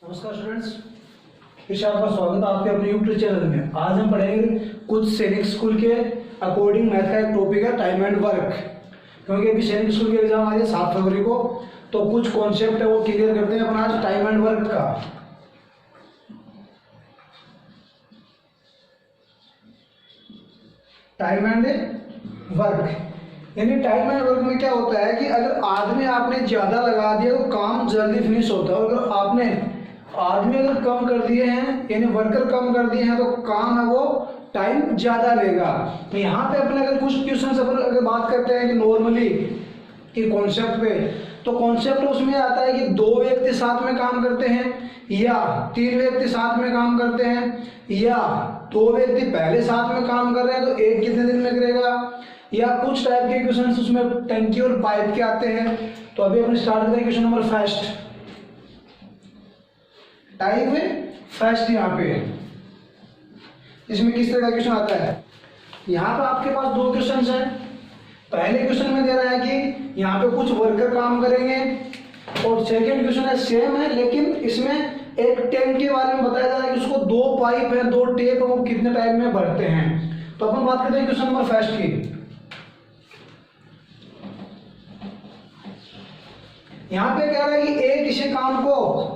नमस्कार स्टूडेंट्स, फिर से आपका स्वागत है आपके अपने यूट्यूब चैनल में। आज हम पढ़ेंगे कुछ सैनिक स्कूल के अकॉर्डिंग मैथ का एक टॉपिक है टाइम एंड वर्क। क्योंकि अभी सैनिक स्कूल की एग्जाम आ रही है 7 फरवरी को, तो कुछ कॉन्सेप्ट है वो क्लियर करते हैं अपन आज टाइम एंड वर्क का। टाइम एंड वर्क यानी टाइम एंड वर्क में क्या होता है कि अगर आदमी आपने ज्यादा लगा दिया तो काम जल्दी फिनिश होता है, और अगर आपने आदमी अगर कम कर दिए हैं यानी वर्कर कम कर दिए हैं तो काम है वो टाइम ज्यादा लेगा। तो यहाँ पे अपने अगर कुछ क्वेश्चन अपन अगर बात करते हैं कि नॉर्मली कि कॉन्सेप्ट पे, तो कॉन्सेप्ट उसमें आता है कि 2 व्यक्ति साथ में काम करते हैं या 3 व्यक्ति साथ में काम करते हैं या 2 व्यक्ति पहले साथ में काम कर रहे हैं तो एक कितने दिन में करेगा, या कुछ टाइप के क्वेश्चन उसमें टंकी और पाइप के आते हैं। तो अभी अपन स्टार्ट करते हैं question number first, type first. यहाँ पे इसमें किस तरह का क्वेश्चन आता है, यहाँ पे आपके पास 2 क्वेश्चन हैं। पहले क्वेश्चन में दे रहा है कि यहाँ पे कुछ वर्कर काम करेंगे, और सेकंड क्वेश्चन है सेम है लेकिन इसमें एक टैंक के बारे में बताया जा रहा है कि उसको 2 पाइप है 2 टेप है वो कितने टाइम में भरते हैं। तो अपन बात करते हैं क्वेश्चन नंबर फर्स्ट की। यहाँ पे कह रहा है कि ए किसी काम को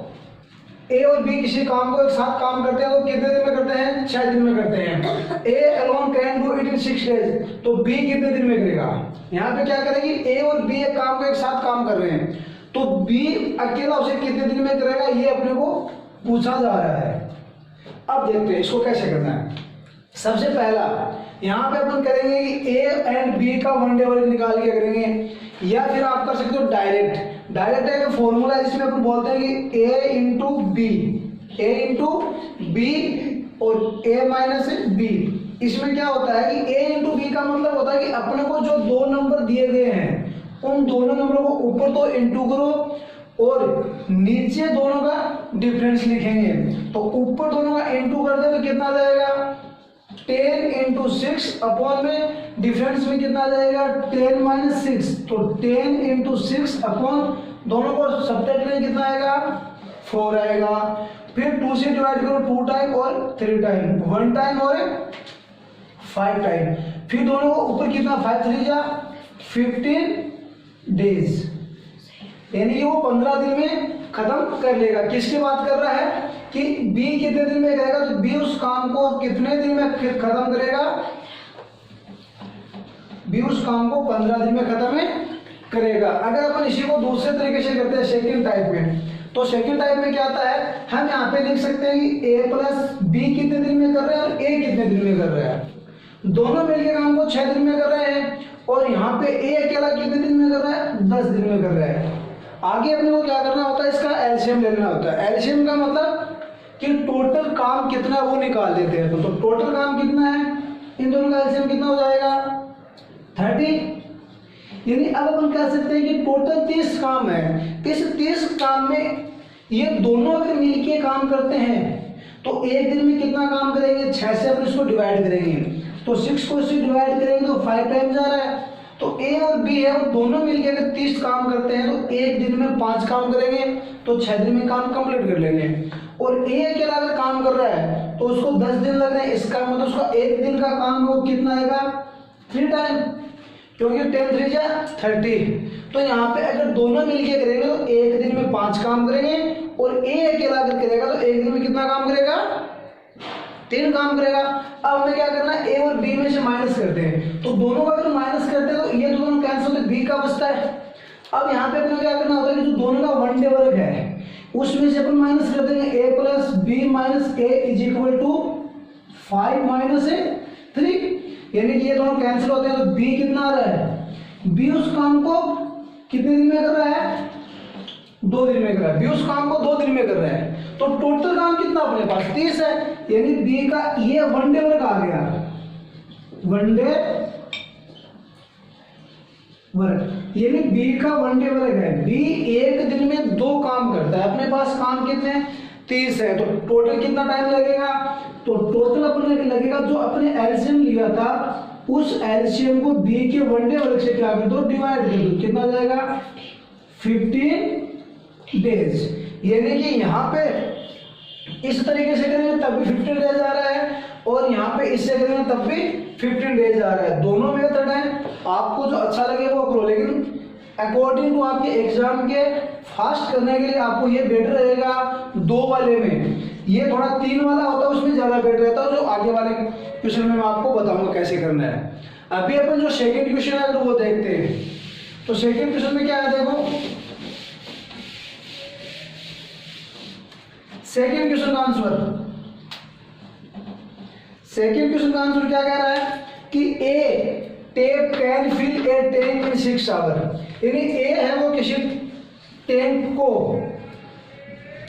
ए और बी किसी काम को एक साथ काम करते हैं तो कितने दिन में करते हैं, 6 दिन में करते हैं। A alone can do it in 6 days, तो बी कितने दिन में करेगा। यहाँ पे क्या करेगी, ए और बी एक काम को एक साथ काम कर रहे हैं तो बी अकेला उसे कितने दिन में करेगा, ये अपने को पूछा जा रहा है। अब देखते हैं इसको कैसे करना है। सबसे पहला यहाँ पे अपन करेंगे कि ए एंड बी का 1 डे वर्क निकाल के करेंगे, या फिर आप कर सकते हो डायरेक्ट एक फॉर्मूला है जिसमें अपन बोलते हैं कि ए इंटू बी और ए माइनस बी। इसमें क्या होता है कि ए इंटू बी का मतलब होता है कि अपने को जो 2 नंबर दिए गए हैं उन दोनों नंबरों को ऊपर तो इंटू करो और नीचे दोनों का डिफरेंस लिखेंगे। तो ऊपर दोनों का इंटू कर दे तो कितना आ जाएगा 10 इंटू 6 अपॉन में डिफरेंस में कितना आ जाएगा 10 माइनस 6, तो 10 इंटू 6 अपॉन दोनों को सब्ट्रैक्ट करें कितना आएगा 4 आएगा। फिर 2 से डिवाइड करो 2 टाइम और 3 टाइम, 1 टाइम और 5 टाइम। फिर दोनों को ऊपर कितना 5 3 जा 15 डेज, यानी कि वो 15 दिन में खत्म कर लेगा। किसकी बात कर रहा है कि बी कितने दिन में करेगा, तो बी उस काम को कितने दिन में खत्म करेगा, बी उस काम को 15 दिन में खत्म करेगा। अगर अपन इसी को दूसरे तरीके से करते हैं सेकंड टाइप में, तो सेकंड टाइप में क्या आता है, हम यहाँ पे लिख सकते हैं कि ए प्लस बी कितने दिन में कर रहे हैं और ए कितने दिन में कर रहे हैं। दोनों मिलकर काम को 6 दिन में कर रहे हैं, और यहाँ पे ए अकेला कितने दिन में कर रहा है 10 दिन में कर रहा है। आगे अपने को क्या करना होता है, इसका एलसीएम लेना होता है। एलसीएम का मतलब कि टोटल काम कितना वो निकाल देते हैं। तो टोटल काम कितना है, इन दोनों का एलसीएम कितना हो जाएगा 30। यानी अब अपन कह सकते हैं कि टोटल 30 काम है। इस 30 काम में ये दोनों अगर मिलके काम करते हैं तो एक दिन में कितना काम करेंगे, 6 से अपन इसको डिवाइड करेंगे तो 6 को इससे डिवाइड करेंगे तो 5 टाइम जा रहा है। तो ए और बी है वो दोनों मिलके अगर 30 काम करते हैं तो एक दिन में 5 काम करेंगे तो 6 दिन में काम कंप्लीट कर लेंगे। और ए अकेला अगर काम कर रहा है तो उसको 10 दिन लग रहे हैं, इसका मतलब उसका एक दिन का काम वो कितना आएगा 3 टाइम, क्योंकि 10 3 जा 30। तो यहाँ पे अगर दोनों मिलके करेंगे तो एक दिन में 5 काम करेंगे, और ए अकेला अगर करेगा तो एक दिन में कितना काम करेगा 3 काम करेगा। अब हमें क्या करना है, ए और बी में से माइनस करते हैं, तो दोनों का अगर माइनस करते हैं तो ये दोनों कैंसिल होते, बी का बचता है। अब यहाँ पे अपने क्या करना होता है कि जो दोनों का 1 डे वर्क है उसमें से अपन माइनस कर देंगे A plus B minus A is equal to 5 minus 3, यानी कि ये दोनों कैंसिल होते हैं। तो बी कितना आ रहा है, बी उस काम को कितने दिन में कर रहा है 2 दिन में कर रहा है, बी उस काम को 2 दिन में कर रहा है। तो टोटल काम कितना अपने पास 30 है, यानी बी का ये 1 डे वर्क आ गया, 1 डे वर्क, यानी बी का 1 डे वर्क है। बी एक दिन में 2 काम करता है, अपने पास काम कितने 30 है, तो टोटल कितना टाइम लगेगा, तो टोटल अपने लगेगा जो अपने एलसीएम लिया था उस एलसीएम को बी के 1 डे वर्क से क्या कर दो डिवाइड कर दो, कितना हो जाएगा 15 डेज। यानी कि यहाँ पे इस तरीके से करेंगे तब भी 15 डेज आ रहा है, और यहाँ पे इससे करेंगे तब भी 15 डेज आ रहा है। दोनों मेथड है, आपको जो अच्छा लगे वो करो, लेकिन अकॉर्डिंग टू आपके एग्जाम के फास्ट करने के लिए आपको ये बेटर रहेगा 2 वाले में। ये थोड़ा 3 वाला होता है उसमें ज़्यादा बेटर रहता है, जो आगे वाले क्वेश्चन में मैं आपको बताऊंगा कैसे करना है। अभी अपन जो सेकेंड क्वेश्चन है तो वो देखते हैं। तो सेकेंड क्वेश्चन में क्या है, देखो सेकेंड क्वेश्चन का आंसर, सेकेंड क्वेश्चन का आंसर क्या कह रहा है कि a tap can fill a tank in 6 hour, यानी ए है वो किसी टैंक को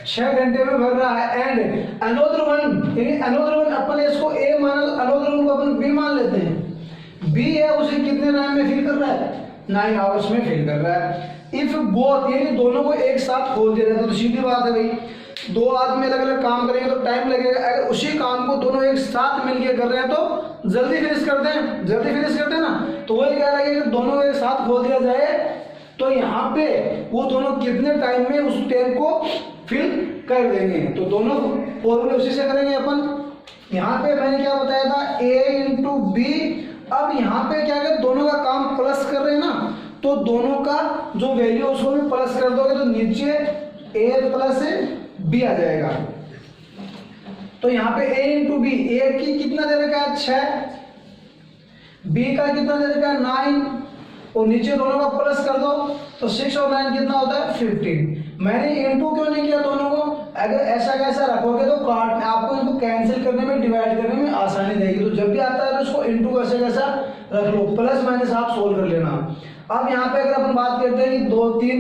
6 घंटे में भर रहा है, एंड अनोदर वन, यानी अनोदर वन अपन इसको ए मान, अनोदर वन को अपन बी मान लेते हैं। बी है उसे कितने टाइम में फिल कर रहा है, 9 आवर्स में फिल कर रहा है। इफ बोथ, यानी दोनों को एक साथ खोल दिया जाता तो सीधी बात है भाई, 2 आदमी अलग अलग काम करेंगे तो टाइम लगेगा। अगर उसी काम को दोनों एक साथ मिलकर कर रहे हैं तो जल्दी फिनिश करते हैं, जल्दी फिनिश करते हैं ना। तो वही कह रहा है कि दोनों एक साथ खोल दिया जाए तो यहाँ पे वो दोनों कितने टाइम में उस टैंक को फिल कर देंगे। तो दोनों फॉर्मूले उसी से करेंगे अपन। यहाँ पे मैंने क्या बताया था, ए इंटू बी। अब यहाँ पे क्या है, दोनों का काम प्लस कर रहे हैं ना, तो दोनों का जो वैल्यू उसको भी प्लस कर दोगे तो नीचे ए प्लस बी आ जाएगा। तो यहाँ पे a इंटू बी, ए की कितना दे रखा है 6, बी का कितना दे रखा है 9, और नीचे दोनों का प्लस कर दो तो 6 और 9 कितना होता है 15। मैंने इंटू क्यों नहीं किया दोनों को, अगर ऐसा कैसा रखोगे तो काट आपको इनको कैंसिल करने में, डिवाइड करने में आसानी रहेगी। तो जब भी आता है तो उसको इंटू कैसे कैसा रख लो, प्लस माइनस आप सोल्व कर लेना। अब यहाँ पे अगर अपन बात करते हैं कि 2 3,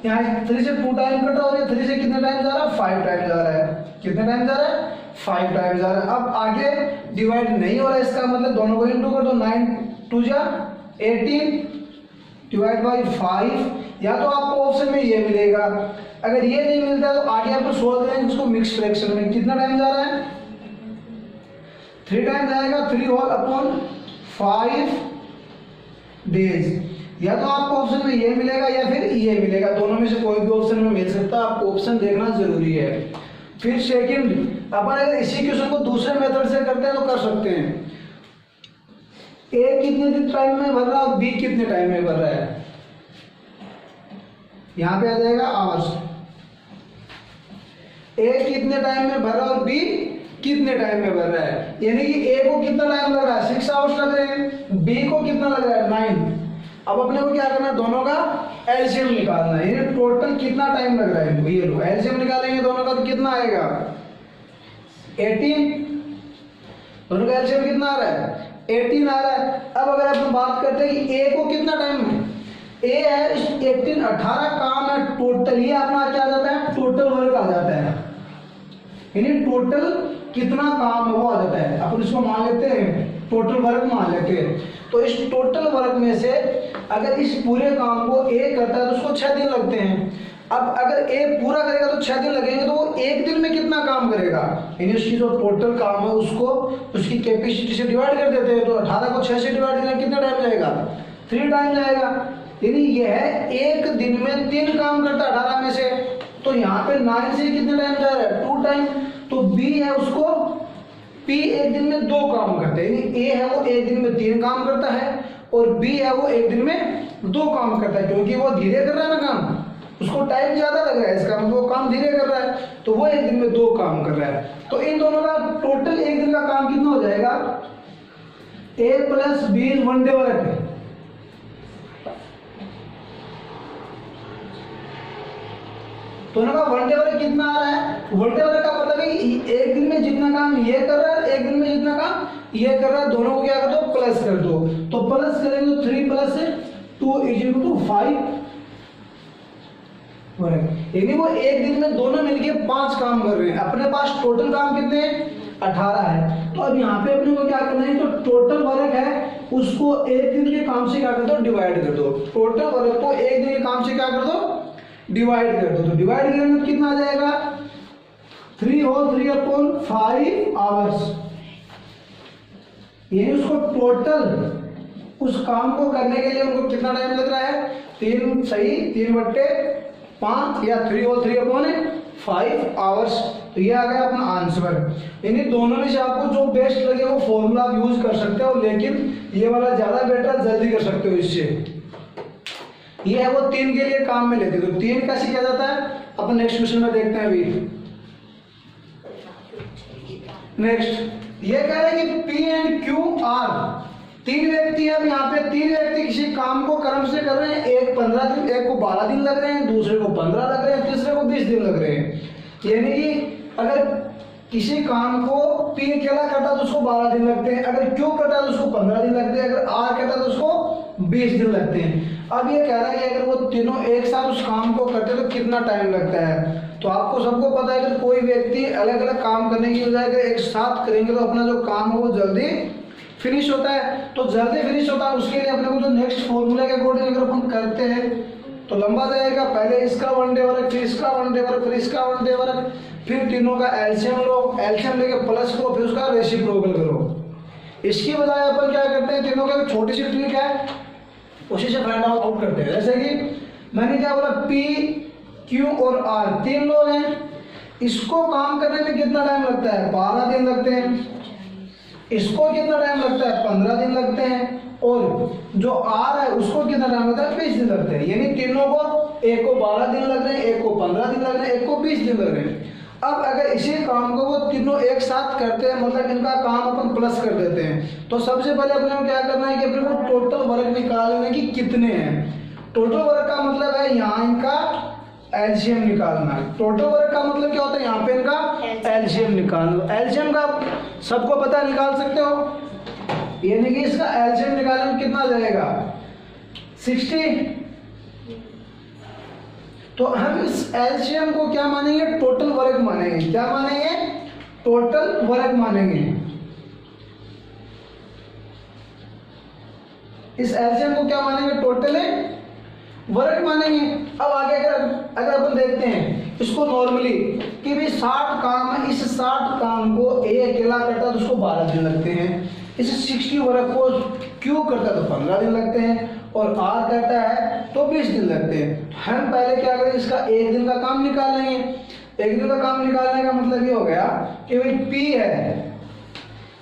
यहाँ 3 से 2 टाइम कटा और 3 से कितने टाइम जा रहा है 5 टाइम जा रहा है, कितने टाइम जा रहा है 5 टाइम जा रहा है। अब आगे डिवाइड नहीं हो रहा है, इसका मतलब दोनों को इंटू कर दो, 9 2 जा 18 डिवाइड बाई 5। या तो आपको ऑप्शन में ये मिलेगा, अगर ये नहीं मिलता है तो आगे आपको सोल्व करेंगे उसको मिक्स फ्रैक्शन में। कितना टाइम जा रहा है 3 टाइम जाएगा, 3 होल अपॉन 5 डेज। या तो आपको ऑप्शन में ये मिलेगा या फिर ये मिलेगा, दोनों में से कोई भी ऑप्शन में मिल सकता है, आपको ऑप्शन देखना जरूरी है। फिर सेकंड, अपन अगर इसी क्वेश्चन को दूसरे मेथड से करते हैं तो कर सकते हैं। ए कितने टाइम में भर रहा है और बी कितने टाइम में भर रहा है, यहाँ पे आ जाएगा आवर्स। ए कितने टाइम में भर रहा है और बी कितने टाइम में भर रहा है, यानी कि ए को कितना टाइम लग रहा है 6 आवर्स लग रहे हैं, बी को कितना लग रहा है 9। अब अपने को क्या करना है, दोनों का एलसीएम निकालना है, यानी टोटल कितना टाइम लग रहा है। ये लो एलसीएम निकालेंगे दोनों का तो कितना आएगा 18, दोनों का एलसीएम कितना आ रहा है 18 आ रहा है। अब अगर अपन बात करते हैं कि ए को कितना टाइम है, ए है 18 18 काम है टोटल, ये अपना क्या आ जाता है टोटल वर्क आ जाता है, यानी टोटल कितना काम है वो आ जाता है। अपन इसको मान लेते हैं टोटल वर्क मान लेते हैं। तो इस टोटल वर्क में से अगर इस पूरे काम को ए करता है तो उसको 6 दिन लगते हैं। अब अगर ए पूरा करेगा तो 6 दिन लगेंगे, तो वो 1 दिन में कितना काम करेगा, यानी उसकी जो टोटल काम है उसको उसकी कैपेसिटी से डिवाइड कर देते हैं। तो 18 को 6 से डिवाइड करना कितना टाइम जाएगा 3 टाइम जाएगा, यानी यह 1 दिन में 3 काम करता है 18 में से। तो यहाँ पे 9 से कितने टाइम जा रहा है 2 टाइम। तो बी है उसको पी 1 दिन में 2 काम करते हैं, यानी ए है वो 1 दिन में 3 काम करता है और बी है वो 1 दिन में 2 काम करता है, क्योंकि वो धीरे कर रहा है ना काम, उसको टाइम ज्यादा लग रहा है इसका मतलब वो काम धीरे कर रहा है, तो वो 1 दिन में 2 काम कर रहा है। तो इन दोनों का टोटल 1 दिन का काम कितना हो जाएगा, ए प्लस बी 1 डे वर्क। दोनों का 1 डे वर्क कितना आ रहा है, 1 डे वर्क का मतलब है 1 दिन में जितना काम ये कर रहा है 1 दिन में जितना काम ये कर रहा है, दोनों को क्या कर दो प्लस कर दो। तो प्लस करेंगे तो 3 + 2 = 5 वर्क, यानी वो 1 दिन में दोनों मिलके 5 काम कर रहे हैं। अपने पास टोटल काम कितने 18 है। तो अब यहाँ पे अपने को क्या करना है, तो टोटल वर्क है उसको 1 दिन के काम से क्या कर दो डिवाइड कर दो, टोटल वर्क को 1 दिन के काम से क्या कर दो डिवाइड कर दो। तो डिवाइड करेंगे तो कितना आ जाएगा 3 होल 3/5 आवर्स, यानी उसको टोटल उस काम को करने के लिए उनको कितना टाइम लग रहा है 3 सही 3/5 या 3 होल 3/5 5 आवर्स। तो ये आ गया अपना आंसर। यानी दोनों में से आपको जो बेस्ट लगे वो फॉर्मूला आप यूज कर सकते हो, लेकिन ये वाला ज्यादा बेटर, जल्दी कर सकते हो इससे। ये है वो 3 के लिए काम में लेते, तो 3 कैसे किया जाता है अपन नेक्स्ट क्वेश्चन में देखते हैं। अभी नेक्स्ट ये कह रहे हैं कि पी एंड क्यू आर 3 व्यक्ति हैं। अब यहाँ पे 3 व्यक्ति किसी काम को क्रम से कर रहे हैं। एक 15 दिन, एक को 12 दिन लग रहे हैं, दूसरे को 15 लग रहे हैं, तीसरे को 20 दिन लग रहे हैं। यानी कि अगर किसी काम को पी अकेला करता है तो उसको 12 दिन लगते हैं, अगर क्यू करता है तो उसको 15 दिन लगते हैं, अगर आर करता है तो उसको 20 दिन लगते हैं। अब ये कह रहा है कि अगर वो तीनों एक साथ उस काम को करते हैं तो कितना टाइम लगता है। तो आपको सबको पता है कि कोई व्यक्ति अलग अलग काम करने की बजाय अगर एक साथ करेंगे तो अपना जो काम है वो जल्दी फिनिश होता है। तो जल्दी फिनिश होता है उसके लिए अपने को जो नेक्स्ट फॉर्मूला के अकॉर्डिंग अगर अपन करते हैं तो लंबा जाएगा। पहले इसका 1 डे वर्क, फिर इसका 1 डे वर्क, फिर इसका 1 डे वर्क, फिर तीनों का एलसीएम लो, एलसीएम लेके प्लस करो, फिर उसका रेसिप्रोकल करो। इसकी बजाय अपन क्या करते हैं, तीनों का छोटी सी ट्रिक है उसी से फाइंड आउट करते हैं। जैसे कि मैंने क्या बोला, पी क्यू और आर 3 लोग हैं, इसको काम करने में कितना टाइम लगता है, 12 दिन लगते हैं। इसको कितना टाइम लगता है, 15 दिन लगते हैं। और जो आर है उसको कितना टाइम लगता है, 20 दिन लगते हैं। यानी तीनों को, एक को 12 दिन लग रहे हैं, एक को 15 दिन लग रहे हैं, एक को 20 दिन लग रहे हैं। अब अगर इसी काम को वो तीनों एक साथ करते हैं, मतलब इनका काम अपन प्लस कर देते हैं, तो सबसे पहले अपने को क्या करना है कि अपने को टोटल वर्क निकालने की कितने हैं। टोटल वर्क का मतलब है यहाँ इनका एलसीएम निकालना। टोटल वर्क का मतलब क्या होता है, यहाँ पे इनका एलसीएम निकालना। एलसीएम का सबको पता, निकाल सकते हो। यानी कि इसका एलसीएम निकालने में कितना जाएगा, 60। तो हम इस एलसीएम को क्या मानेंगे, टोटल वर्क मानेंगे। क्या मानेंगे, टोटल वर्क मानेंगे। इस एलसीएम को क्या मानेंगे, टोटल वर्क मानेंगे। अब आगे अगर अपन देखते हैं इसको नॉर्मली कि भी 60 काम है, इस 60 काम को ए अकेला करता है तो उसको 12 दिन लगते हैं। इस 60 वर्क को क्यू करता है तो 15 दिन लगते हैं, और आर करता है तो 20 दिन लगते हैं। हम पहले क्या करें, इसका 1 दिन का काम निकाल लेंगे। 1 दिन का काम निकालने का मतलब ये हो गया कि भाई पी है,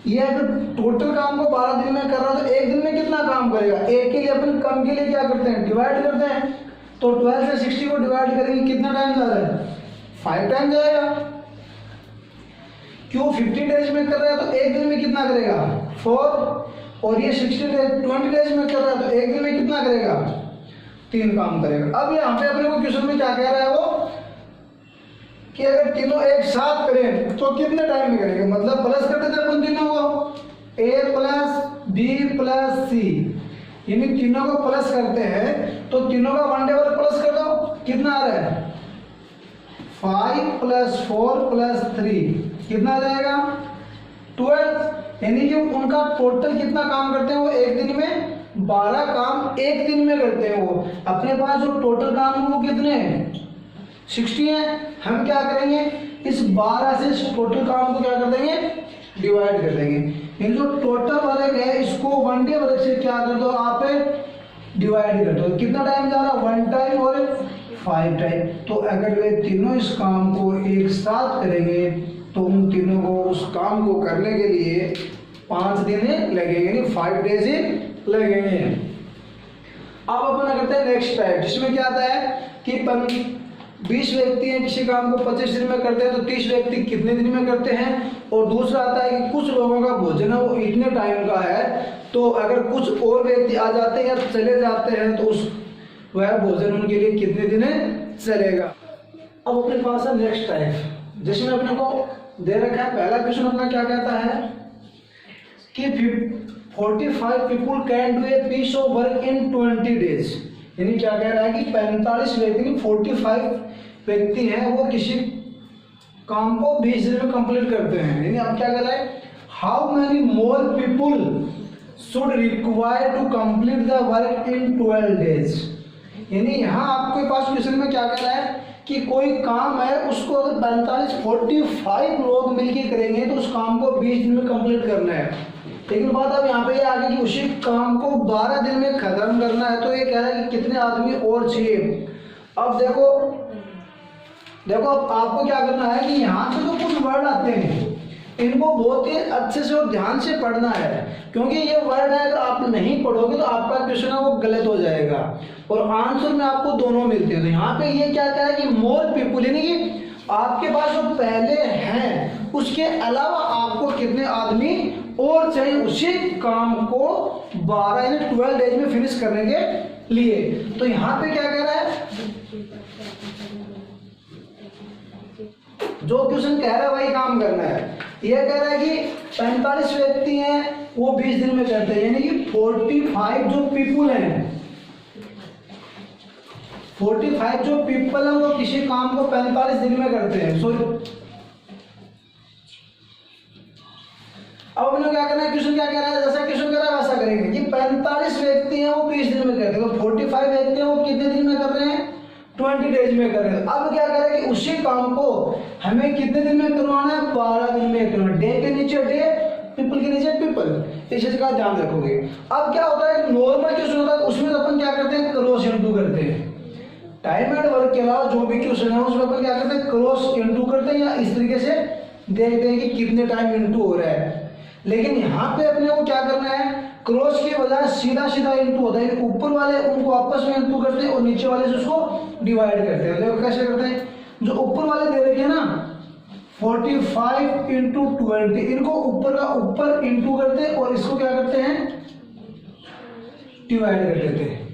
ये अगर टोटल काम को 12 दिन में कर रहा है तो 1 दिन में कितना काम करेगा। एक के लिए अपन कम के लिए क्या करते हैं, डिवाइड करते हैं। तो 12 से 60 को डिवाइड करेंगे, कितना टाइम जा रहा है, 5 टाइम जाएगा। क्यों 50 डेज में कर रहा है तो 1 दिन में कितना करेगा, 4। और ये 60 डेज 20 डेज में कर रहा है तो 1 दिन में कितना करेगा, 3 काम करेगा। अब यहाँ पे अपने को क्वेश्चन में क्या कह रहा है वो कि अगर तीनों एक साथ करें तो कितने टाइम में करेंगे, मतलब प्लस करते थे अपन तीनों को, ए प्लस बी प्लस सी, यानी तीनों को प्लस करते हैं तो तीनों का 1 डे वर्क प्लस कर दो, कितना आ रहा है 5 + 4 + 3 कितना आ जाएगा 12। यानी कि उनका टोटल कितना काम करते हैं वो एक दिन में 12 काम एक दिन में करते हैं। वो अपने पास जो टोटल काम है वो कितने हैं 60 है। हम क्या करेंगे इस 12 से इस टोटल काम को क्या कर देंगे डिवाइड कर देंगे। इन जो टोटल वर्क है इसको 1 डे वर्क से क्या कर दो आप डिवाइड कर दो। कितना टाइम जा रहा 1 टाइम और 5 टाइम। तो अगर वे तीनों इस काम को एक साथ करेंगे तो उन तीनों को उस काम को करने के लिए 5 दिन लगेंगे, यानी 5 डेज ही लगेंगे। अब अपन करते हैं नेक्स्ट टाइप, जिसमें क्या आता है कि 20 व्यक्ति हैं किसी काम को 25 दिन में करते हैं तो 30 व्यक्ति कितने दिन में करते हैं। और दूसरा आता है कि कुछ लोगों का भोजन है वो इतने टाइम का है तो अगर कुछ और व्यक्ति आ जाते हैं या चले जाते हैं तो उस वह भोजन उनके लिए कितने दिन चलेगा। अब अपने पास है नेक्स्ट टाइप, जिसमें अपने को दे रखा है पहला क्वेश्चन अपना क्या कहता है कि 45 people can do a piece of work in 20 days. यानी क्या कह रहा है कि 45 व्यक्ति 45 व्यक्ति हैं वो किसी काम को 20 दिन में कंप्लीट करते हैं। यानी अब क्या कह रहा है how many more people should require to complete the work in 12 days. यानी यहाँ आपके पास क्वेश्चन में क्या कह रहा है कि कोई काम है उसको अगर 45 लोग मिलकर करेंगे तो उस काम को 20 दिन में कंप्लीट करना है। लेकिन बात अब यहाँ पे ये आगे कि उसी काम को 12 दिन में खत्म करना है तो ये कह रहा है कि कितने आदमी और चाहिए। अब देखो देखो अब आपको क्या करना है कि यहाँ पे जो कुछ वर्ड आते हैं इनको बहुत ही अच्छे से और ध्यान से पढ़ना है, क्योंकि ये वर्ड है अगर आप नहीं पढ़ोगे तो आपका क्वेश्चन है वो गलत हो जाएगा और आंसर में आपको दोनों मिलते हैं। तो यहाँ पे ये क्या कह रहा है कि मोर पीपुल, यानी कि आपके पास जो पहले हैं उसके अलावा आपको कितने आदमी और चाहिए उसी काम को 12 यानी 12 डेज में फिनिश करने के लिए। तो यहाँ पे क्या कह रहा है, जो क्वेश्चन कह रहा है वही काम करना है। यह कह रहा है कि 45 व्यक्ति हैं वो 20 दिन में करते हैं, यानी कि 45 जो पीपुल हैं, 45 जो पीपल हैं वो किसी काम को 45 दिन में करते हैं। सॉरी, अब अपने क्या करना है, क्वेश्चन क्या कह रहा है, जैसा क्वेश्चन कह रहा है वैसा करेंगे कि 45 व्यक्ति हैं वो 20 दिन में करते हैं, तो 45 व्यक्ति हैं वो कितने दिन में कर रहे हैं, 20 डेज में कर रहे हैं। अब क्या कर रहे हैं कि उसी काम को हमें कितने दिन में करवाना है, 12 दिन में करवाना है। डे के नीचे डे, पीपल के नीचे पीपल, इस चीज का ध्यान रखोगे। अब क्या होता है, नॉर्मल क्वेश्चन होता है उसमें अपन क्या करते हैं, क्रॉस इंटू करते हैं। टाइम एंड वर्क के अलावा जो भी क्वेश्चन है उसमें अपन क्या करते हैं, क्रॉस इंटू करते हैं या इस तरीके से देखते हैं कि कितने टाइम इंटू हो रहा है। लेकिन यहाँ पे अपने को क्या करना है, क्रॉस की बजाय सीधा सीधा इंटू होता है, ऊपर वाले उनको आपस में इंटू करते हैं और नीचे वाले से उसको डिवाइड करते हैं। देखो कैसे करते हैं, जो ऊपर वाले दे रखे हैं ना 45 इंटू 20, इनको ऊपर का ऊपर इंटू करते हैं और इसको क्या करते हैं, डिवाइड कर देते हैं।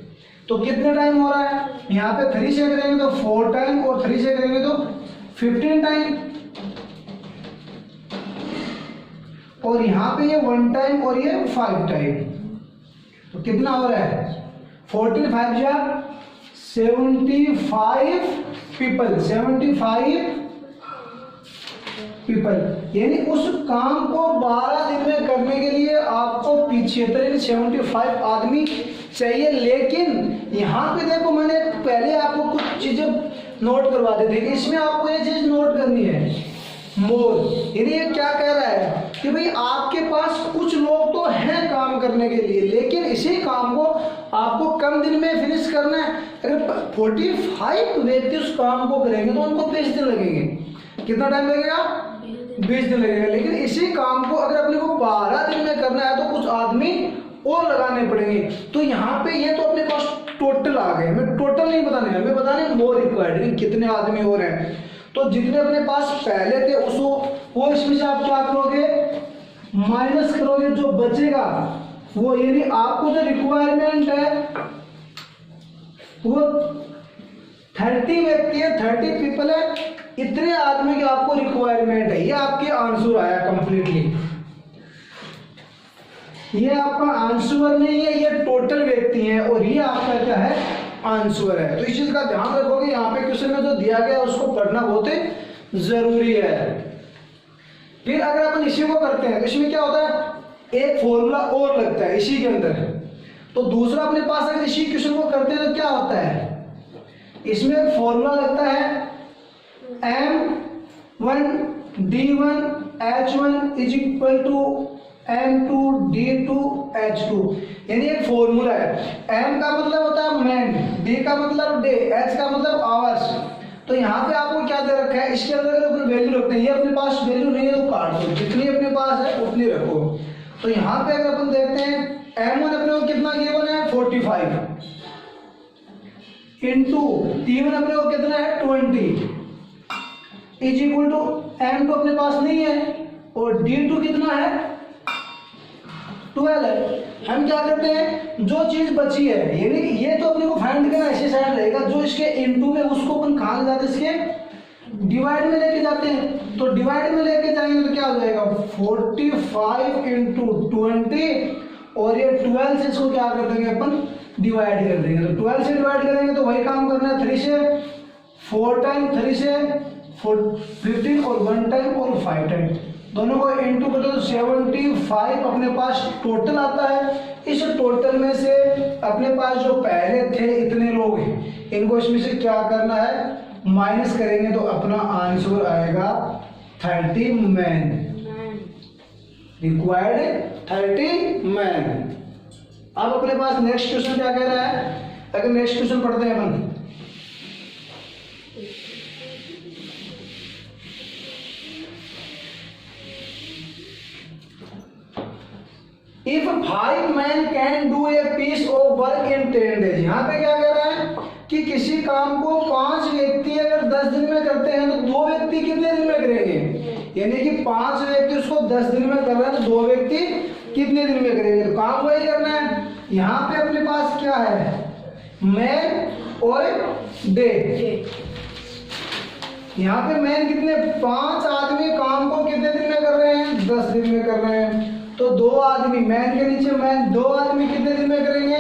तो कितने टाइम हो रहा है, यहाँ पे 3 से करेंगे तो 4 टाइम और 3 से करेंगे तो 15 टाइम, और यहाँ पे ये 1 टाइम और ये 5 टाइम। तो कितना हो रहा है, 14 5 जा 75 पीपल, 75 पीपल, यानी उस काम को 12 दिन में करने के लिए आपको 75 आदमी चाहिए। लेकिन यहाँ पे देखो मैंने पहले आपको कुछ चीजें नोट करवा दी थी, इसमें आपको ये चीज नोट करनी है, मोर, यानी ये क्या कह रहा है कि भाई आपके पास कुछ लोग तो हैं काम करने के लिए, लेकिन इसी काम को आपको कम दिन में फिनिश करना है। अगर 45 व्यक्ति उस काम को करेंगे तो उनको 20 दिन लगेंगे। कितना टाइम लगेगा, 20 दिन लगेगा। लेकिन इसी काम को अगर अपने को 12 दिन में करना है तो कुछ आदमी और लगाने पड़ेंगे। तो यहाँ पे ये तो अपने पास टोटल आ गए, हमें टोटल नहीं बताने, हमें बताने मोर रिक्वायर्ड, कितने आदमी और हैं। तो जितने अपने पास पहले थे उसको वो इसमें से आप क्या करोगे, माइनस करोगे, जो बचेगा वो, यानी आपको जो रिक्वायरमेंट है वो 30 व्यक्ति है, 30 पीपल है, इतने आदमी की आपको रिक्वायरमेंट है। ये आपके आंसर आया कंप्लीटली, ये आपका आंसर नहीं है, ये टोटल व्यक्ति हैं और ये आपका क्या है, आंसर है। तो इस चीज का ध्यान रखोगे, यहाँ पे क्वेश्चन में जो दिया गया है उसको पढ़ना बहुत ही जरूरी है। फिर अगर अपन इसी को करते हैं तो इसमें क्या होता है, एक फॉर्मूला और लगता है इसी के अंदर। तो दूसरा अपने पास अगर इसी क्वेश्चन को करते हैं तो क्या होता है, इसमें फॉर्मूला लगता है M1 D1 H1 is equal to M2 D2 H2, यानी एक फॉर्मूला है। M का मतलब होता है मैन, D का मतलब डे, H का मतलब आवर्स। तो यहाँ पे आपको क्या दे रखा है, इसके अंदर अगर वैल्यू रखते हैं, ये अपने पास वैल्यू नहीं है तो काट दो, जितनी अपने पास है उतनी रखो। तो यहाँ पे अगर अपन देखते हैं M1 अपने को कितना गिवन है, 45 इंटू D1 अपने को कितना है, 20 इज इक्वल टू M2 अपने पास नहीं है और D2 कितना है, 12 है। हम क्या करते हैं, जो चीज बची है, यानी ये तो अपने को फाइंड करना ऐसे साइड रहेगा, जो इसके इनटू में उसको अपन कहाँ ले जाते हैं, इसके डिवाइड में लेके जाते हैं। तो डिवाइड में लेके जाएंगे तो क्या हो जाएगा, 45 इंटू 20 और ये 12 से इसको क्या कर देंगे अपन, डिवाइड कर देंगे। तो 12 से डिवाइड करेंगे तो वही काम करना है, 3 से 4 टाइम, 3 से 15 और 1 टाइम और 5 टाइम, दोनों को इंटू करते तो 75 अपने पास टोटल आता है। इस टोटल में से अपने पास जो पहले थे इतने लोग हैं, इनको इसमें से क्या करना है, माइनस करेंगे तो अपना आंसर आएगा 30 मैन, रिक्वायर्ड 30 मैन। अब अपने पास नेक्स्ट क्वेश्चन क्या कह रहा है, अगर नेक्स्ट क्वेश्चन पढ़ते हैं अपन, if 5 man can do a piece of work in 10 days, यहाँ पे क्या कह रहा है कि किसी काम को 5 व्यक्ति अगर 10 दिन में करते हैं तो 2 व्यक्ति कितने दिन में करेंगे, यानी कि 5 व्यक्ति उसको 10 दिन में कर रहे हैं तो 2 व्यक्ति कितने दिन में करेंगे, तो काम वही करना है। यहाँ पे अपने पास क्या है, मैन और डे। यहाँ पे मैन कितने, 5 आदमी काम को कितने दिन में कर रहे हैं, 10 दिन में कर रहे हैं, तो 2 आदमी मैन के नीचे मैन 2 आदमी कितने दिन में करेंगे,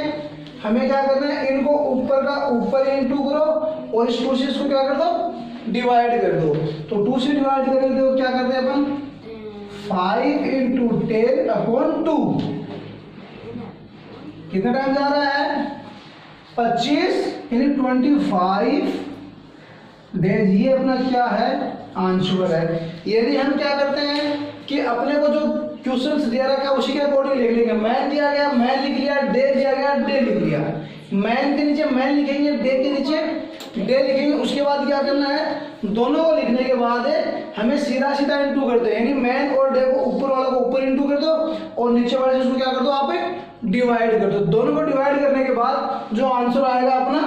हमें क्या करना है, इनको ऊपर का ऊपर इंटू करो और इस 2 से इसको क्या कर दो, डिवाइड कर दो। तो 2 से डिवाइड करेंगे तो क्या करते हैं अपन, 5 इंटू 10 अपॉन 2, कितना टाइम जा रहा है, 25 यानी 25 डेज। ये अपना क्या है, आंसर है। यदि हम क्या करते हैं कि अपने को जो क्वेश्चंस दिया रखा है उसी के अकॉर्डिंग लिख लेंगे। मैन दिया गया मैन लिख लिया, डे दिया गया डे लिख लिया, मैन के नीचे मैन लिखेंगे, डे के नीचे डे लिखेंगे। उसके बाद क्या करना है, दोनों को लिखने के बाद हमें सीधा सीधा इंटू करते हैं, यानी मैन और डे को ऊपर वाला को ऊपर इंटू कर दो और नीचे वाले से उसको क्या कर दो, आप डिवाइड कर दो। दोनों को डिवाइड करने के बाद जो आंसर आएगा अपना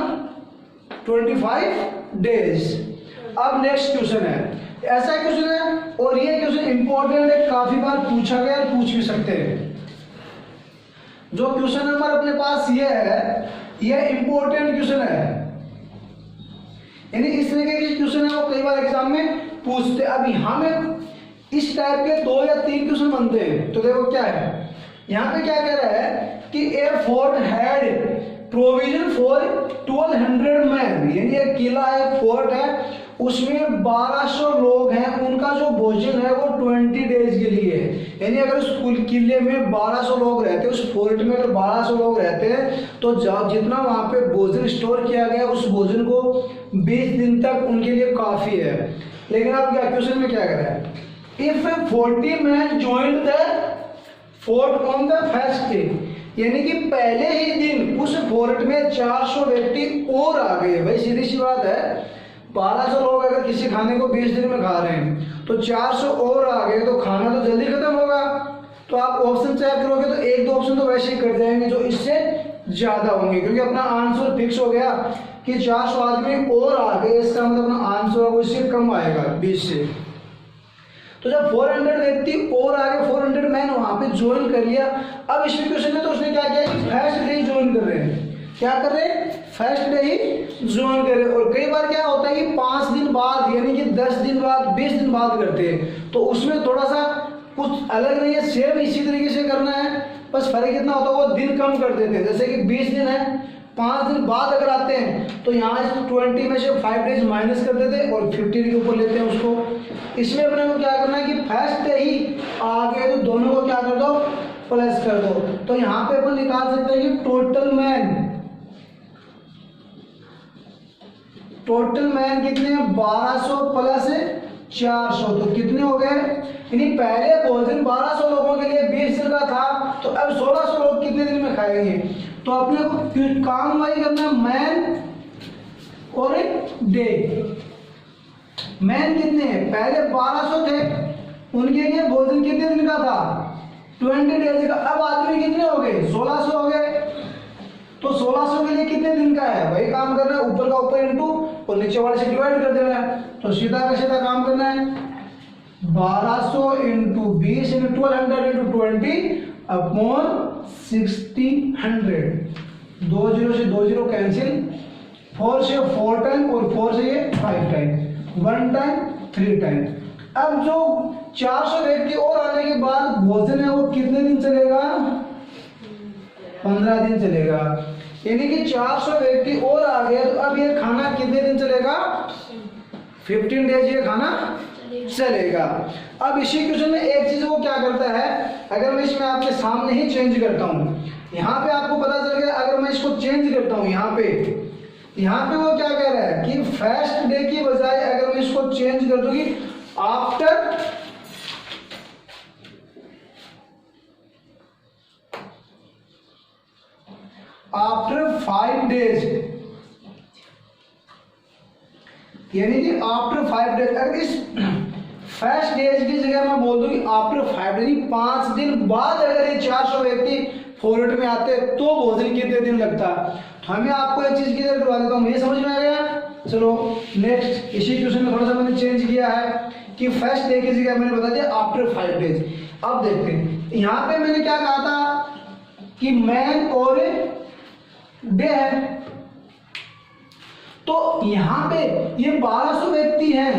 25 डेज। अब नेक्स्ट क्वेश्चन है, ऐसा क्वेश्चन है और ये क्वेश्चन इंपॉर्टेंट है, काफी बार पूछा गया, पूछ भी सकते हैं। जो क्वेश्चन नंबर अपने पास ये है, ये इंपॉर्टेंट क्वेश्चन है, यानी इस तरह के क्वेश्चन है वो कई बार एग्जाम में पूछते। अब यहाँ में इस टाइप के 2 या 3 क्वेश्चन बनते हैं। तो देखो क्या है, यहाँ पे क्या कह रहा है कि a fort had provision for 1200 मैन, यानी एक किला है, फोर्ट है, उसमें 1200 लोग हैं, उनका जो भोजन है वो 20 डेज के लिए है। यानी अगर उस किले में 1200 लोग रहते हैं, उस फोर्ट में अगर 1200 लोग रहते हैं तो जितना वहां पे भोजन स्टोर किया गया उस भोजन को 20 दिन तक उनके लिए काफी है। लेकिन अब क्या क्वेश्चन में क्या कर रहा है, if 40 man joint the fort on the first day, यानी कि पहले ही दिन उस फोर्ट में 400 व्यक्ति और आ गए। भाई सीधी सी बात है, 1200 लोग अगर किसी खाने को 20 दिन में खा रहे हैं तो 400 और आ गए तो खाना तो जल्दी खत्म होगा। तो आप ऑप्शन चेक करोगे तो 1-2 ऑप्शन तो वैसे ही कट जाएंगे जो इससे ज्यादा होंगे, क्योंकि अपना आंसर फिक्स हो गया कि 400 आदमी और आ गए, इसका मतलब अपना आंसर वो इससे कम आएगा 20 से। तो जब 400 व्यक्ति और आगे 400 मैन वहां पे ज्वाइन कर लिया। अब इस क्वेश्चन में तो उसने क्या किया, फर्स्ट डे ज्वाइन कर रहे हैं, क्या कर रहे हैं, फर्स्ट डे ही ज्वाइन कर रहे हैं। और कई बार क्या होता है कि 5 दिन बाद यानी कि 10 दिन बाद 20 दिन बाद करते हैं, तो उसमें थोड़ा सा कुछ अलग नहीं है, सेम इसी तरीके से करना है, बस फर्क इतना होता है वो दिन कम कर देते हैं। जैसे कि 20 दिन है, 5 दिन बाद अगर आते हैं तो यहाँ 20 में से 5 डेज माइनस कर देते हैं और 50 के ऊपर लेते हैं उसको। इसमें अपने को क्या करना है कि फर्स्ट डे ही आ गए तो दोनों को क्या कर दो, प्लस कर दो। तो यहाँ पे अपन निकाल सकते हैं कि टोटल मैन कितने, 1200 प्लस 400, तो कितने हो गए, यानी पहले भोजन 1200 लोगों के लिए 20 दिन का था, तो अब 1600 लोग कितने दिन में खाएंगे। तो अपने को काम वही करना है, मैन और डे। मैन कितने हैं, पहले 1200 थे, उनके लिए भोजन कितने दिन का था, 20 डेज का। अब आदमी कितने हो गए, 1600 हो गए, तो 1600 के लिए कितने दिन का है, वही काम करना है, ऊपर का ऊपर इंटू और नीचे वाले से डिवाइड कर देना है। तो सीधा का सीधा काम करना है, 1200 इंटू 20 इंटू 1200 इंटू 20 अपॉन 1600। 2 0 से 2 0 कैंसिल, 4 से 4 टाइम और 4 से ये 5 टाइम, 1 टाइम 3 टाइम। अब जो 400 व्यक्ति और आने के बाद भोजन है वो कितने दिन चलेगा, 15 दिन चलेगा। यानी कि 400 व्यक्ति और आ गए तो अब ये खाना कितने दिन चलेगा, 15 डेज ये खाना चलेगा। अब इसी क्वेश्चन में एक चीज वो क्या करता है, अगर मैं इसमें आपके सामने ही चेंज करता हूँ, यहाँ पे आपको पता चल गया, अगर मैं इसको चेंज करता हूँ यहाँ पे वो क्या कह रहा है कि फर्स्ट डे की बजाय अगर मैं इसको चेंज कर दूँ कि आफ्टर 5 डेज, यानी कि आफ्टर 5 डेज। अगर इस फर्स्ट डेज की जगह मैं बोल दूं कि आफ्टर 5 डेज, 5 दिन बाद अगर ये 400 व्यक्ति फॉरवर्ड में आते तो भोजन कितने दिन लगता। तो हमें आपको एक चीज क्लियर करवा देता हूँ, ये समझ में आ गया। चलो नेक्स्ट, इसी क्वेश्चन में थोड़ा सा मैंने चेंज किया है कि फर्स्ट डे की जगह मैंने बता दिया आफ्टर 5 डेज। अब देखते हैं यहाँ पे मैंने क्या कहा था कि मैन और डे है, तो यहाँ पे ये 1200 व्यक्ति हैं,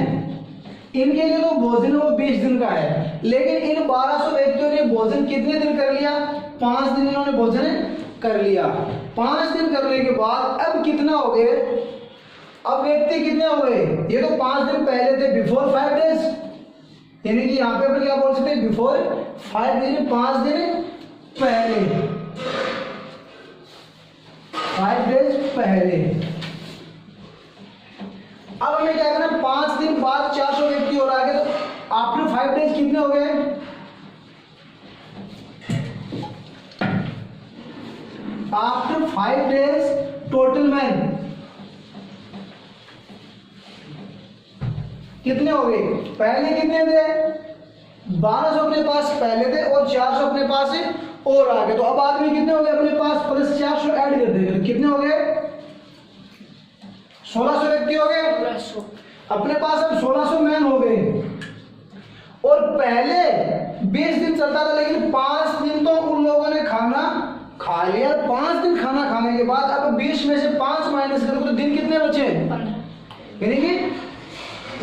इनके लिए तो भोजन वो 20 दिन का है, लेकिन इन 1200 व्यक्तियों ने भोजन कितने दिन कर लिया, 5 दिन इन्होंने भोजन कर लिया। 5 दिन करने के बाद अब कितना हो गए, अब व्यक्ति कितने हो गए, ये तो 5 दिन पहले थे, बिफोर 5 डेज, यानी कि यहाँ पे अपन क्या बोल सकते हैं, बिफोर 5 डेज, 5 दिन पहले, 5 डेज पहले। अब हमें क्या करना है, 5 दिन बाद 400 व्यक्ति और आ गए, तो आफ्टर 5 डेज कितने हो गए, आफ्टर 5 डेज टोटल मैन कितने हो गए, पहले कितने थे, 1200 अपने पास पहले थे और 400 अपने पास है और आ गए, तो अब आदमी कितने हो गए अपने पास, प्लस 400 ऐड कर देंगे, तो कितने हो गए, 1600 व्यक्ति हो गए अपने पास। अब 1600 मैन हो गए, और पहले 20 दिन चलता था, लेकिन 5 दिन तो उन लोगों ने खाना खा लिया। 5 दिन खाना खाने के बाद अब 20 में से 5 माइनस करो तो दिन कितने बचे, यानी कि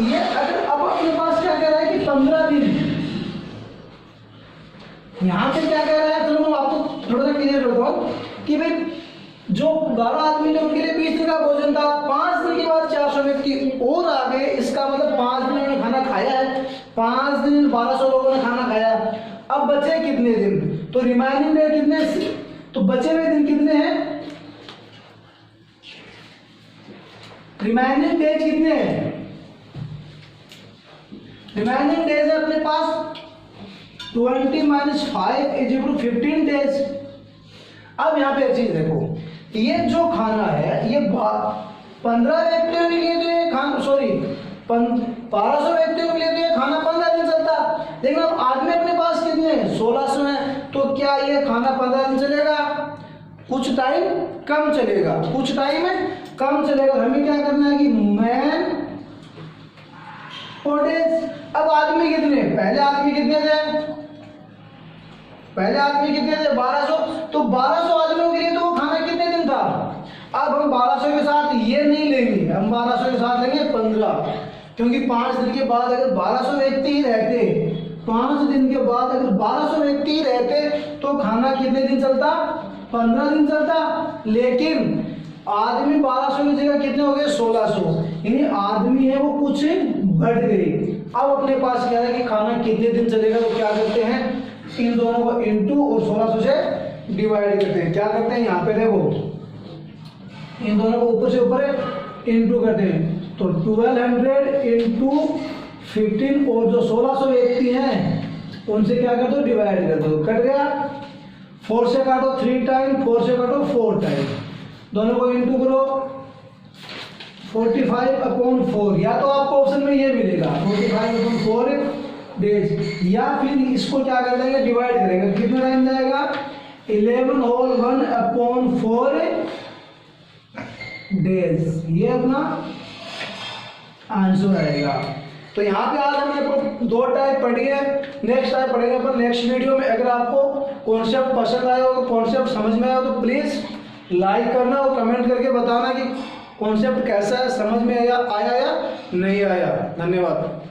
ये अगर अब अपने पास क्या कह रहा है कि 15 दिन, यहां पे क्या कह रहा है, चलो मैं आपको थोड़ा सा क्लियर करता हूं कि भाई जो 12 आदमी ने उनके लिए 20 दिन का भोजन था, 5 दिन के बाद 400 व्यक्ति और आ गए, इसका मतलब 5 दिन उन्होंने खाना खाया है, 5 दिन 1200 लोगों ने खाना खाया। अब बचे कितने दिन, तो रिमाइनिंग डे कितने, तो बचे हुए दिन कितने हैं, रिमाइनिंग डेज कितने हैं, रिमाइनिंग डेज है अपने पास 20 - 5 = 15 डेज। अब यहाँ पे एक चीज देखो, ये जो खाना है ये 15 व्यक्तियों के लिए तो ये खाना, सॉरी 1200 व्यक्तियों के लिए तो ये खाना 15 दिन चलता, लेकिन अब आदमी अपने पास कितने हैं, 1600 हैं, तो क्या ये खाना 15 दिन चलेगा, कुछ टाइम कम चलेगा, कुछ टाइम कम चलेगा। हमें क्या करना है कि मैन और डेज। अब आदमी कितने, पहले आदमी कितने थे, पहले आदमी कितने थे 1200, तो 1200 आदमियों के लिए तो वो खाना कितने दिन था। अब हम 1200 के साथ ये नहीं लेंगे, हम 1200 के साथ लेंगे 15, क्योंकि 5 दिन के बाद अगर 1200 व्यक्ति ही रहते, 5 दिन के बाद अगर 1200 व्यक्ति ही रहते तो खाना कितने दिन चलता, 15 दिन चलता, लेकिन आदमी 1200 की जगह कितने हो गए 1600, यानी आदमी है वो कुछ बढ़ गए। अब अपने पास क्या है कि खाना कितने दिन चलेगा, तो क्या करते हैं, इन दोनों को इनटू और 1600 से डिवाइड करते हैं। क्या करते हैं, यहाँ पे देखो इन दोनों को ऊपर से ऊपर इनटू करते हैं, तो 1200 इनटू 15 और जो 1600 व्यक्ति हैं उनसे क्या कर दो, डिवाइड कर दो, कट गया। 4 से काटो 3 टाइम, 4 से काटो 4 टाइम, दोनों को इनटू करो 45/4, या तो आपको ऑप्शन में ये मिलेगा 45/4 डेज, या फिर इसको क्या कर देंगे, डिवाइड करेंगे, कितना टाइम जाएगा 11 होल 1/4 डेज, ये अपना आंसर आएगा। तो यहाँ पे आज हमने 2 टाइप पढ़ी है, नेक्स्ट टाइप पढ़ेंगे अपन नेक्स्ट वीडियो में। अगर आपको कॉन्सेप्ट पसंद आया हो, कॉन्सेप्ट समझ में आया हो, तो प्लीज लाइक करना और कमेंट करके बताना कि कॉन्सेप्ट कैसा है, समझ में आया या नहीं आया। धन्यवाद।